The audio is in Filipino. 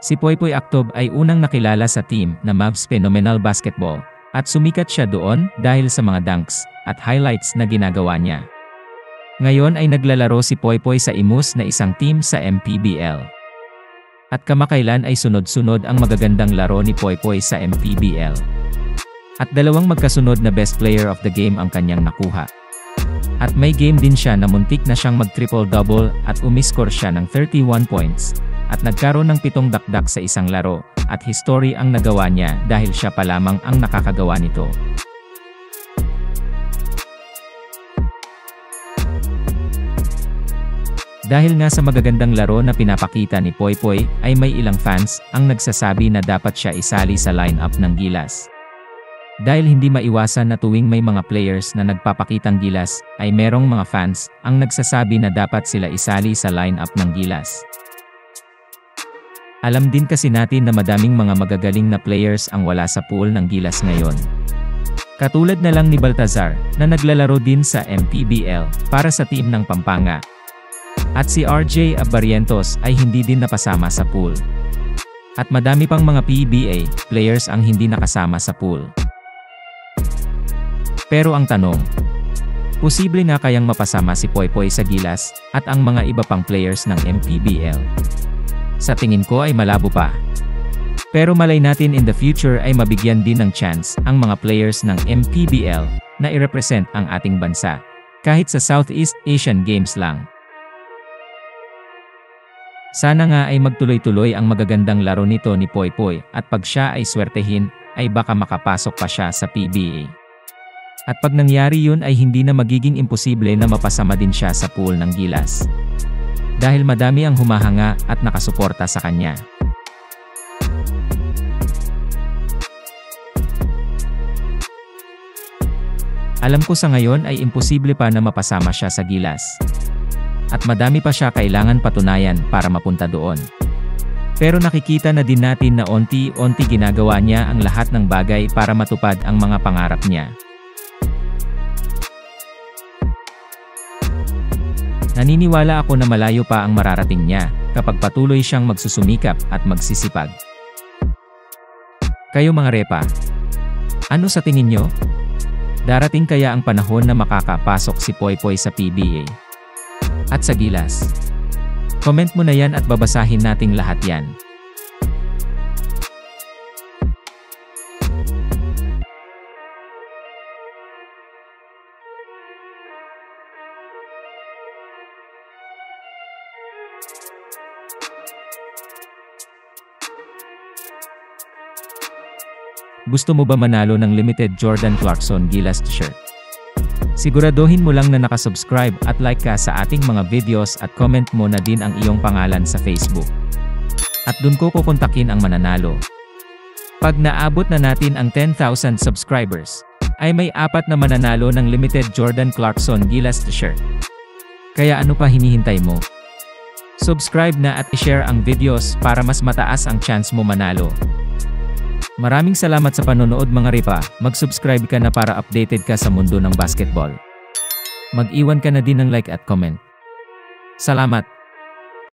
Si Poypoy Aktob ay unang nakilala sa team na Mavs Phenomenal Basketball at sumikat siya doon dahil sa mga dunks at highlights na ginagawa niya. Ngayon ay naglalaro si Poypoy sa Imus na isang team sa MPBL. At kamakailan ay sunod-sunod ang magagandang laro ni Poypoy sa MPBL. At dalawang magkasunod na best player of the game ang kanyang nakuha. At may game din siya na muntik na siyang mag-triple-double at umiscore siya ng 31 points. At nagkaroon ng 7 dakdak sa isang laro, at history ang nagawa niya dahil siya pa lamang ang nakakagawa nito. Dahil nga sa magagandang laro na pinapakita ni Poypoy, ay may ilang fans ang nagsasabi na dapat siya isali sa lineup ng Gilas. Dahil hindi maiwasan na tuwing may mga players na nagpapakitang gilas, ay merong mga fans ang nagsasabi na dapat sila isali sa lineup ng Gilas. Alam din kasi natin na madaming mga magagaling na players ang wala sa pool ng Gilas ngayon. Katulad na lang ni Baltazar, na naglalaro din sa MPBL, para sa team ng Pampanga. At si RJ Abarientos ay hindi din napasama sa pool. At madami pang mga PBA players ang hindi nakasama sa pool. Pero ang tanong, posible nga kayang mapasama si Poypoy sa Gilas, at ang mga iba pang players ng MPBL? Sa tingin ko ay malabo pa. Pero malay natin in the future ay mabigyan din ng chance ang mga players ng MPBL na i-represent ang ating bansa, kahit sa Southeast Asian Games lang. Sana nga ay magtuloy-tuloy ang magagandang laro nito ni Poypoy at pag siya ay swertehin, ay baka makapasok pa siya sa PBA. At pag nangyari yun ay hindi na magiging imposible na mapasama din siya sa pool ng Gilas. Dahil madami ang humahanga at nakasuporta sa kanya. Alam ko sa ngayon ay imposible pa na mapasama siya sa Gilas. At madami pa siya kailangan patunayan para mapunta doon. Pero nakikita na din natin na onti-onti ginagawa niya ang lahat ng bagay para matupad ang mga pangarap niya. Naniniwala ako na malayo pa ang mararating niya, kapag patuloy siyang magsusumikap at magsisipag. Kayo mga repa, ano sa tingin nyo? Darating kaya ang panahon na makakapasok si Poypoy sa PBA? At sa Gilas? Comment mo na yan at babasahin nating lahat yan. Gusto mo ba manalo ng limited Jordan Clarkson Gilas t-shirt? Siguraduhin mo lang na nakasubscribe at like ka sa ating mga videos at comment mo na din ang iyong pangalan sa Facebook. At dun ko kukontakin ang mananalo. Pag naabot na natin ang 10,000 subscribers, ay may 4 na mananalo ng limited Jordan Clarkson Gilas t-shirt. Kaya ano pa hinihintay mo? Subscribe na at i-share ang videos para mas mataas ang chance mo manalo. Maraming salamat sa panonood mga repa, mag-subscribe ka na para updated ka sa mundo ng basketball. Mag-iwan ka na din ng like at comment. Salamat!